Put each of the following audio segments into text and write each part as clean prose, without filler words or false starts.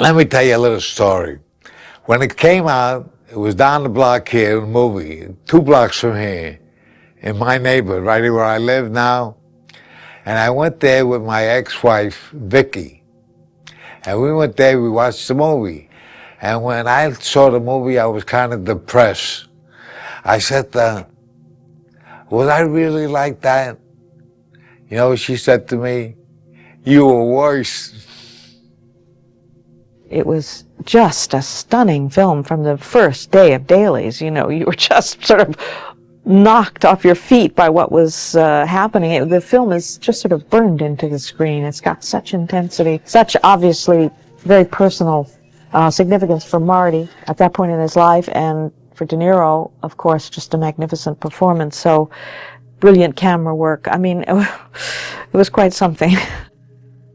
Let me tell you a little story. When it came out, it was down the block here, the movie, 2 blocks from here, in my neighborhood, right here where I live now. And I went there with my ex-wife, Vicky. And we went there, we watched the movie. And when I saw the movie, I was kind of depressed. I said, was I really like that? You know, she said to me, you were worse. It was just a stunning film from the first day of dailies. You know, you were just sort of knocked off your feet by what was happening. The film is just sort of burned into the screen. It's got such intensity, such obviously very personal significance for Marty at that point in his life, and for De Niro, of course, just a magnificent performance. So brilliant camera work. I mean, it was quite something.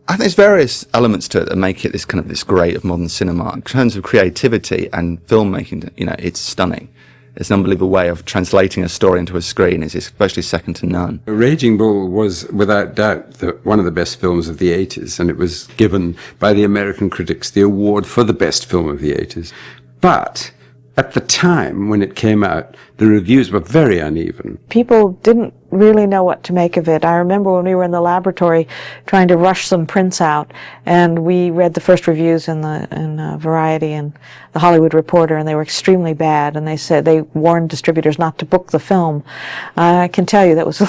I think there's various elements to it that make it this kind of this great of modern cinema. In terms of creativity and filmmaking, you know, it's stunning. It's an unbelievable way of translating a story into a screen. It's especially second to none. Raging Bull was, without doubt, one of the best films of the 80s, and it was given by the American critics the award for the best film of the 80s. But at the time when it came out, the reviews were very uneven. People didn't really know what to make of it. I remember when we were in the laboratory trying to rush some prints out, and we read the first reviews in Variety and the Hollywood Reporter, and they were extremely bad, and they said they warned distributors not to book the film. I can tell you that was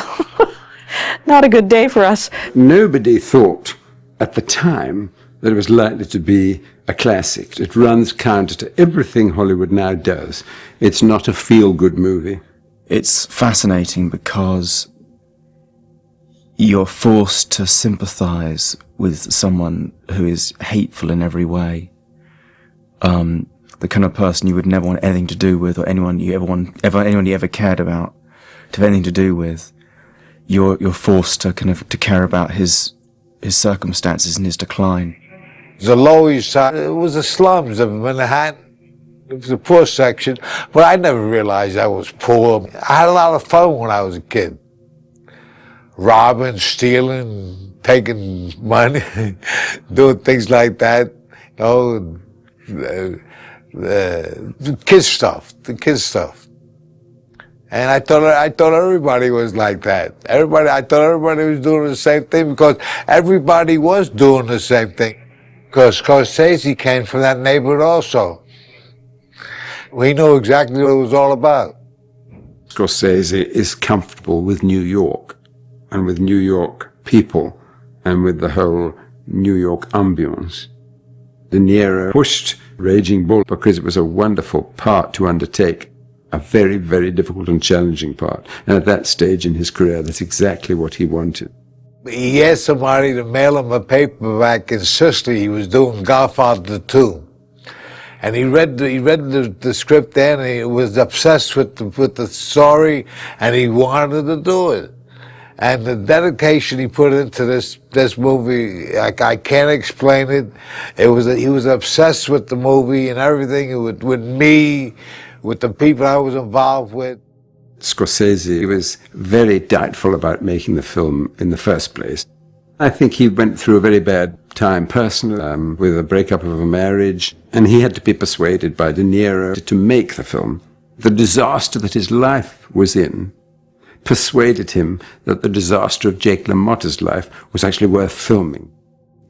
not a good day for us. Nobody thought at the time that it was likely to be a classic. It runs counter to everything Hollywood now does. It's not a feel-good movie. It's fascinating because you're forced to sympathize with someone who is hateful in every way. The kind of person you would never want anything to do with, or anyone you ever cared about to have anything to do with. You're forced to to care about his circumstances and his decline. The Lower East Side, it was the slums of Manhattan. It was a poor section, but I never realized I was poor. I had a lot of fun when I was a kid. Robbing, stealing, taking money, doing things like that. You know, the kid stuff. And I thought everybody was like that. I thought everybody was doing the same thing because everybody was doing the same thing. Because Scorsese came from that neighborhood also. We knew exactly what it was all about. Scorsese is comfortable with New York and with New York people and with the whole New York ambience. De Niro pushed Raging Bull because it was a wonderful part to undertake, a very, very difficult and challenging part. And at that stage in his career, that's exactly what he wanted. He asked somebody to mail him a paperback in Sicily. He was doing Godfather 2. And he read the script there, and he was obsessed with the story, and he wanted to do it. And the dedication he put into this movie, I can't explain it. He was obsessed with the movie and everything, with me, with the people I was involved with. Scorsese was very doubtful about making the film in the first place. I think he went through a very bad time personally, with a breakup of a marriage, and he had to be persuaded by De Niro to make the film. The disaster that his life was in persuaded him that the disaster of Jake LaMotta's life was actually worth filming.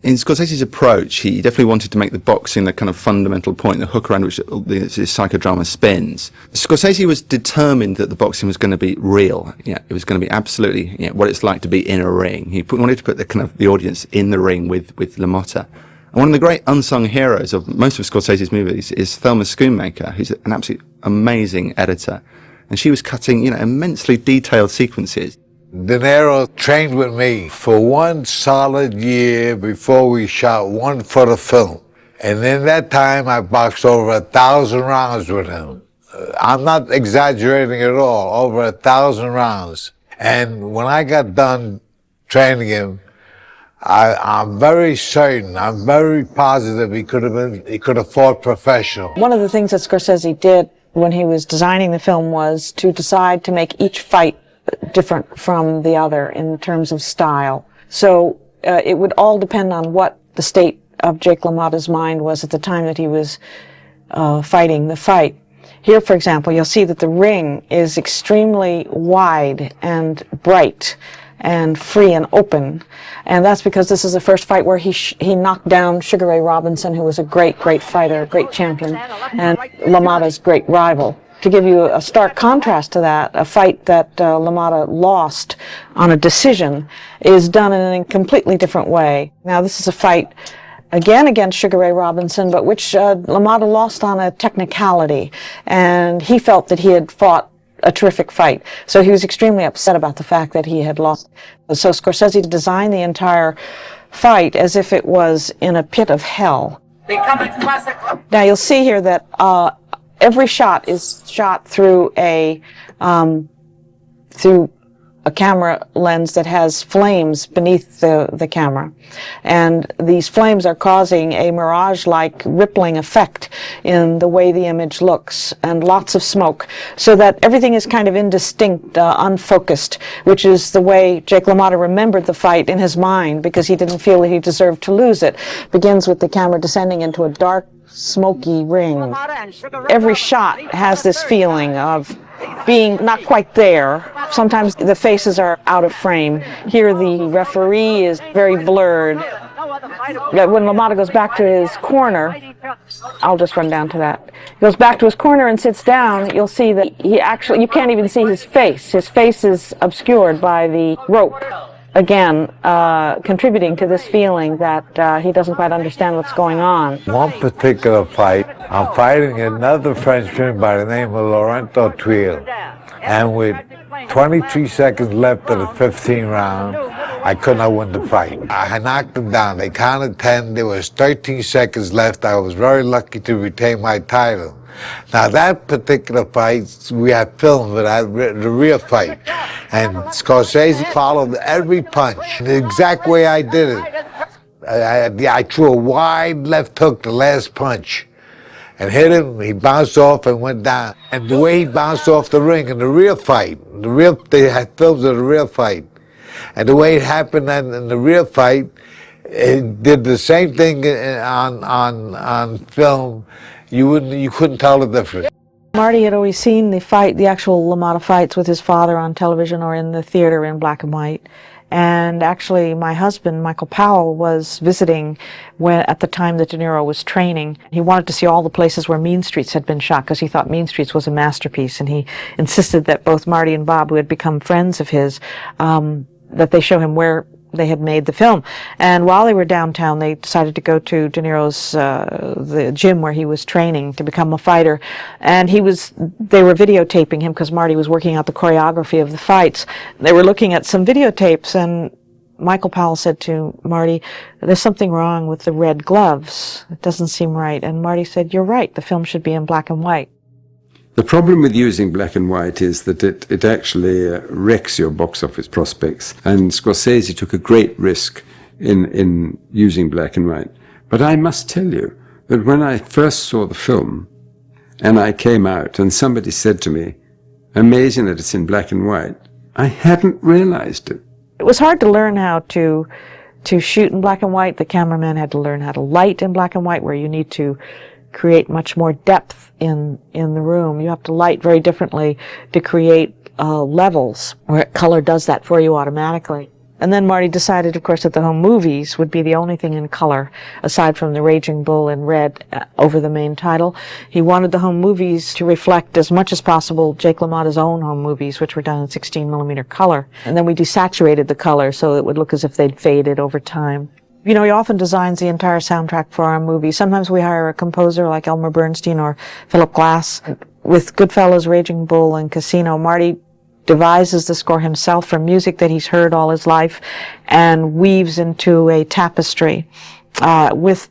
In Scorsese's approach, he definitely wanted to make the boxing the kind of fundamental point, the hook around which this psychodrama spins. Scorsese was determined that the boxing was going to be real. Yeah, it was going to be absolutely what it's like to be in a ring. He wanted to put the audience in the ring with LaMotta. And one of the great unsung heroes of most of Scorsese's movies is Thelma Schoonmaker, who's an absolutely amazing editor. And she was cutting, immensely detailed sequences. De Niro trained with me for 1 solid year before we shot one foot of film. And in that time, I boxed over 1,000 rounds with him. I'm not exaggerating at all, over 1,000 rounds. And when I got done training him, I'm very certain, I'm very positive he could have fought professional. One of the things that Scorsese did when he was designing the film was to decide to make each fight different from the other in terms of style. So it would all depend on what the state of Jake LaMotta's mind was at the time that he was fighting the fight. Here, for example, you'll see that the ring is extremely wide and bright and free and open. And that's because this is the first fight where he knocked down Sugar Ray Robinson, who was a great fighter, a great champion, and LaMotta's great rival. To give you a stark contrast to that, a fight that LaMotta lost on a decision is done in a completely different way. Now, this is a fight again against Sugar Ray Robinson, but which LaMotta lost on a technicality, and he felt that he had fought a terrific fight. So he was extremely upset about the fact that he had lost. So Scorsese designed the entire fight as if it was in a pit of hell. Now you'll see here that every shot is shot through a camera lens that has flames beneath the camera. And these flames are causing a mirage-like rippling effect in the way the image looks, and lots of smoke, so that everything is kind of indistinct, unfocused, which is the way Jake LaMotta remembered the fight in his mind, because he didn't feel that he deserved to lose it. Begins with the camera descending into a dark, smoky ring. Every shot has this feeling of being not quite there. Sometimes the faces are out of frame. Here the referee is very blurred. When LaMotta goes back to his corner, I'll just run down to that. He goes back to his corner and sits down. You'll see that you can't even see his face. His face is obscured by the rope. Again, contributing to this feeling that he doesn't quite understand what's going on. One particular fight, I'm fighting another Frenchman by the name of Laurent Autuil. And with 23 seconds left of the 15th round, I could not win the fight. I knocked him down. They counted 10. There was 13 seconds left. I was very lucky to retain my title. Now that particular fight, we have filmed it, the real fight. And Scorsese followed every punch, the exact way I did it. I threw a wide left hook, the last punch, and hit him. He bounced off and went down. And the way he bounced off the ring in the real fight, they had films of the real fight. And the way it happened in the real fight, it did the same thing on film. You couldn't tell the difference. Marty had always seen the actual LaMotta fights with his father on television or in the theater in black and white. And actually, my husband, Michael Powell, was visiting at the time that De Niro was training. He wanted to see all the places where Mean Streets had been shot, because he thought Mean Streets was a masterpiece. And he insisted that both Marty and Bob, who had become friends of his, that they show him where they had made the film. And while they were downtown, they decided to go to De Niro's the gym where he was training to become a fighter. And they were videotaping him because Marty was working out the choreography of the fights. They were looking at some videotapes, and Michael Powell said to Marty, "There's something wrong with the red gloves. It doesn't seem right." And Marty said, "You're right. The film should be in black and white." The problem with using black and white is that it actually wrecks your box office prospects. And Scorsese took a great risk in using black and white. But I must tell you that when I first saw the film and I came out and somebody said to me, "Amazing that it's in black and white," I hadn't realized it. It was hard to learn how to shoot in black and white. The cameraman had to learn how to light in black and white, where you need to create much more depth in the room. You have to light very differently to create levels, where color does that for you automatically. And then Marty decided, of course, that the home movies would be the only thing in color, aside from the Raging Bull in red over the main title. He wanted the home movies to reflect as much as possible Jake LaMotta's own home movies, which were done in 16mm color. And then we desaturated the color so it would look as if they'd faded over time. You know, he often designs the entire soundtrack for our movies. Sometimes we hire a composer like Elmer Bernstein or Philip Glass. With Goodfellas, Raging Bull, and Casino, Marty devises the score himself from music that he's heard all his life and weaves into a tapestry. With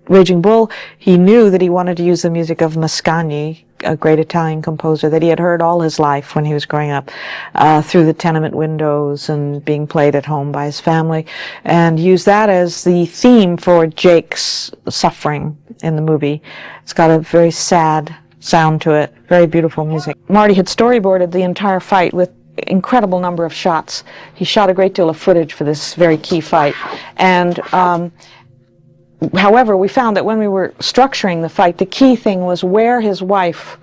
Raging Bull, he knew that he wanted to use the music of Mascagni, a great Italian composer that he had heard all his life when he was growing up, through the tenement windows and being played at home by his family, and use that as the theme for Jake's suffering in the movie. It's got a very sad sound to it, very beautiful music. Marty had storyboarded the entire fight with incredible number of shots. He shot a great deal of footage for this very key fight, and However, we found that when we were structuring the fight, the key thing was where his wife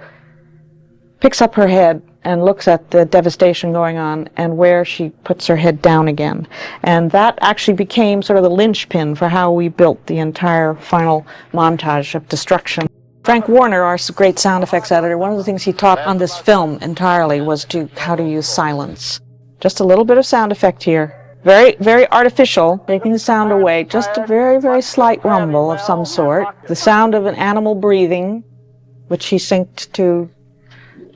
picks up her head and looks at the devastation going on, and where she puts her head down again. And that actually became sort of the linchpin for how we built the entire final montage of destruction. Frank Warner, our great sound effects editor, one of the things he taught on this film entirely was how to use silence. Just a little bit of sound effect here. Very, very artificial, taking the sound away, just a very, very slight rumble of some sort. The sound of an animal breathing, which he synced to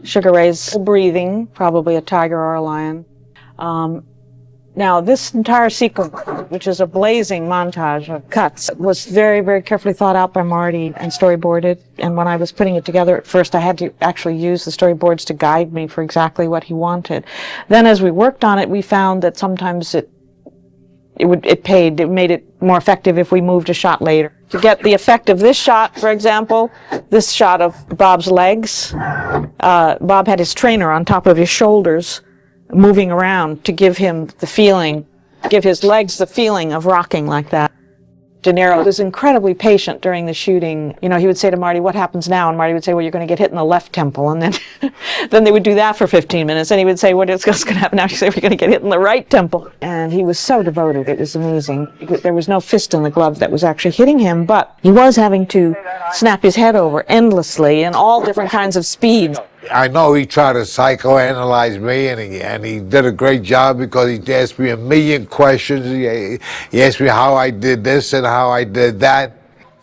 Sugar Ray's breathing, probably a tiger or a lion. Now, this entire sequence, which is a blazing montage of cuts, was very, very carefully thought out by Marty and storyboarded. And when I was putting it together at first, I had to actually use the storyboards to guide me for exactly what he wanted. Then as we worked on it, we found that sometimes it made it more effective if we moved a shot later. To get the effect of this shot, for example, this shot of Bob's legs, Bob had his trainer on top of his shoulders, moving around to give him the feeling, give his legs the feeling of rocking like that. De Niro was incredibly patient during the shooting. You know, he would say to Marty, "What happens now?" And Marty would say, "Well, you're going to get hit in the left temple." And then then they would do that for 15 minutes. And he would say, "What's going to happen now?" She'd say, "We're going to get hit in the right temple." And he was so devoted. It was amazing. There was no fist in the glove that was actually hitting him, but he was having to snap his head over endlessly in all different kinds of speeds. I know he tried to psychoanalyze me, and he did a great job because he asked me a million questions. He asked me how I did this and how I did that.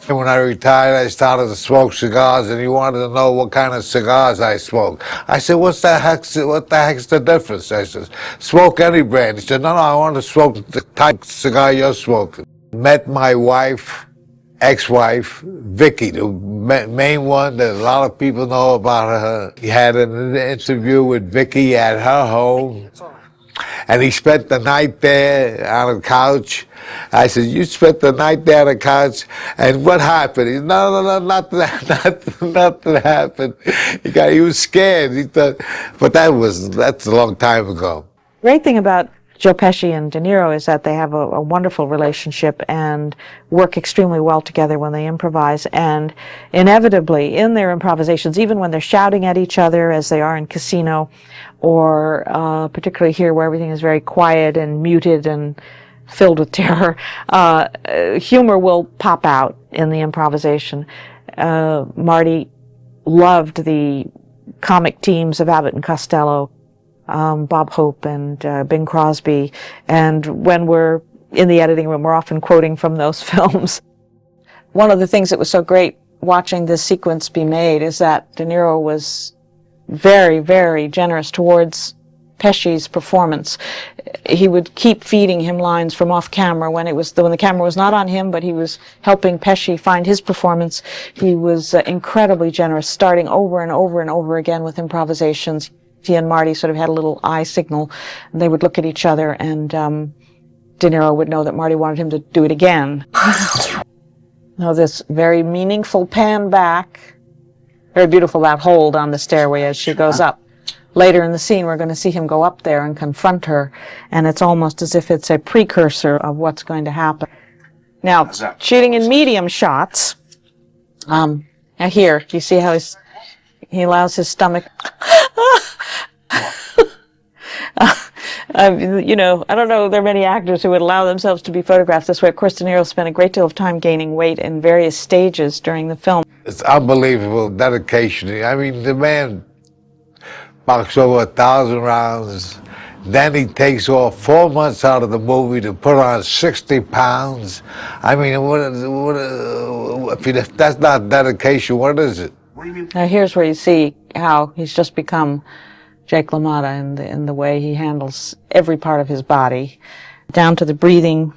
And when I retired, I started to smoke cigars, and he wanted to know what kind of cigars I smoked. I said, what the heck's the difference? I said, smoke any brand. He said, no, I want to smoke the type of cigar you're smoking. Met my wife, ex-wife, Vicky, the main one that a lot of people know about her. He had an interview with Vicky at her home, and he spent the night there on a couch. I said, "You spent the night there on a couch, and what happened?" He said, No, nothing happened. He was scared. He thought, but that's a long time ago. Great thing about Joe Pesci and De Niro is that they have a wonderful relationship and work extremely well together when they improvise. And inevitably, in their improvisations, even when they're shouting at each other as they are in Casino, or particularly here where everything is very quiet and muted and filled with terror, humor will pop out in the improvisation. Marty loved the comic teams of Abbott and Costello, Bob Hope and Bing Crosby, and when we're in the editing room, we're often quoting from those films. One of the things that was so great watching this sequence be made is that De Niro was very, very generous towards Pesci's performance. He would keep feeding him lines from off camera when the camera was not on him, but he was helping Pesci find his performance. He was incredibly generous, starting over and over and over again with improvisations. He and Marty sort of had a little eye signal, and they would look at each other, and De Niro would know that Marty wanted him to do it again. Now this very meaningful pan back, very beautiful, that hold on the stairway as she goes up. Later in the scene, we're going to see him go up there and confront her, and it's almost as if it's a precursor of what's going to happen. Now, shooting in medium shots, now here, you see how he allows his stomach... you know, I don't know there are many actors who would allow themselves to be photographed this way. Of course, De Niro spent a great deal of time gaining weight in various stages during the film. It's unbelievable dedication. I mean, the man boxed over 1,000 rounds. Then he takes off 4 months out of the movie to put on 60 pounds. I mean, if that's not dedication, what is it? Now here's where you see how he's just become Jake LaMotta in the way he handles every part of his body, down to the breathing.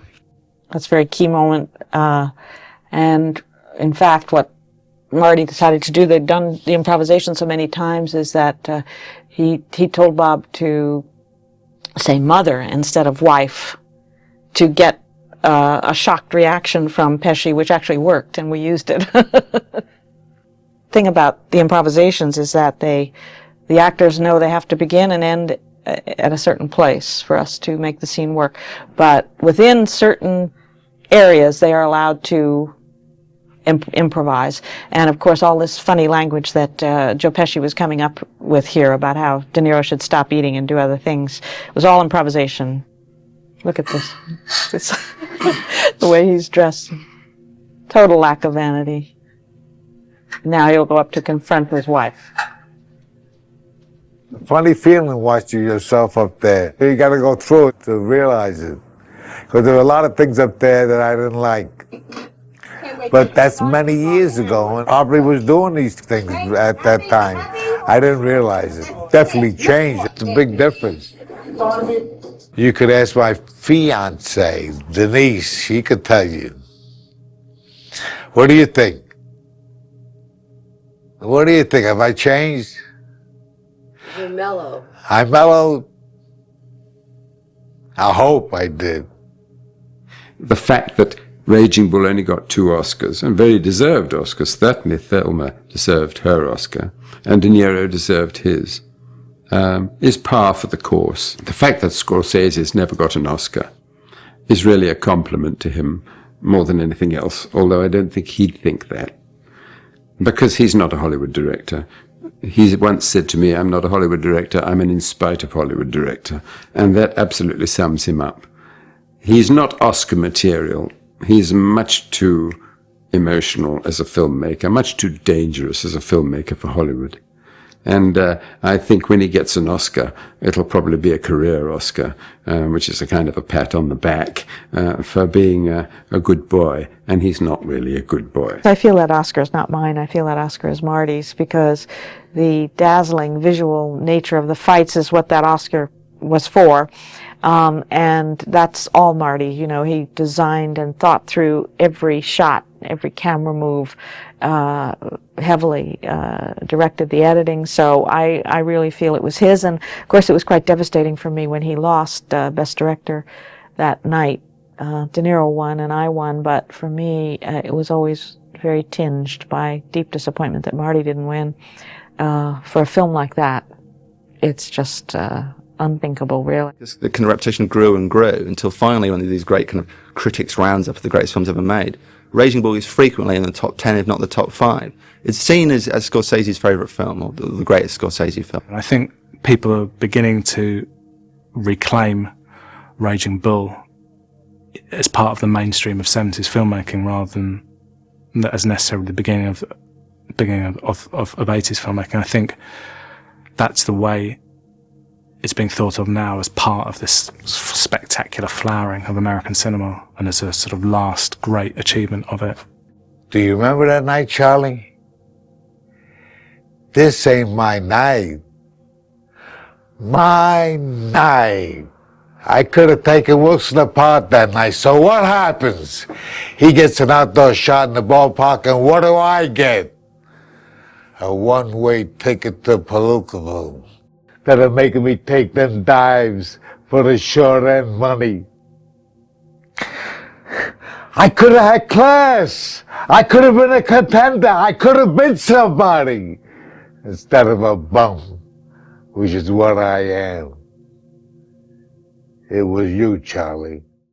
That's a very key moment. And in fact, what Marty decided to do, they'd done the improvisation so many times, is that he told Bob to say mother instead of wife to get a shocked reaction from Pesci, which actually worked, and we used it. Thing about the improvisations is that the actors know they have to begin and end at a certain place for us to make the scene work. But within certain areas, they are allowed to improvise. And of course, all this funny language that Joe Pesci was coming up with here about how De Niro should stop eating and do other things was all improvisation. Look at this. The way he's dressed. Total lack of vanity. Now he'll go up to confront his wife. Funny feeling watching yourself up there. You got to go through it to realize it. Because there were a lot of things up there that I didn't like. But that's many years ago, and Aubrey was doing these things at that time. I didn't realize it. Definitely changed. It's a big difference. You could ask my fiance, Denise. She could tell you. What do you think? What do you think? Have I changed? You're mellow. I mellowed. I hope I did. The fact that Raging Bull only got 2 Oscars, and very deserved Oscars. Certainly Thelma deserved her Oscar, and De Niro deserved his, is par for the course. The fact that Scorsese's never got an Oscar is really a compliment to him more than anything else, although I don't think he'd think that, because he's not a Hollywood director. He once said to me, I'm not a Hollywood director, I'm an in spite of Hollywood director, and that absolutely sums him up. He's not Oscar material. He's much too emotional as a filmmaker, much too dangerous as a filmmaker for Hollywood. And I think when he gets an Oscar, it'll probably be a career Oscar, which is a kind of a pat on the back for being a good boy. And he's not really a good boy. I feel that Oscar is not mine. I feel that Oscar is Marty's, because the dazzling visual nature of the fights is what that Oscar was for. And that's all Marty. You know, he designed and thought through every shot, every camera move, heavily directed the editing. So I really feel it was his. And of course, it was quite devastating for me when he lost Best Director that night. De Niro won and I won, but for me, it was always very tinged by deep disappointment that Marty didn't win. For a film like that, it's just unthinkable, really. The kind of reputation grew and grew until finally one of these great kind of critics rounds up of the greatest films ever made. Raging Bull is frequently in the top 10, if not the top 5. It's seen as Scorsese's favourite film, or the greatest Scorsese film. I think people are beginning to reclaim Raging Bull as part of the mainstream of 70s filmmaking, rather than as necessarily the beginning of 80s filmmaking. I think that's the way it's being thought of now, as part of this spectacular flowering of American cinema and as a sort of last great achievement of it. Do you remember that night, Charlie? This ain't my night. My night. I could have taken Wilson apart that night. So what happens? He gets an outdoor shot in the ballpark, and what do I get? A one-way ticket to Palookaville. That are making me take them dives for the short-end money. I could have had class. I could have been a contender. I could have been somebody instead of a bum, which is what I am. It was you, Charlie.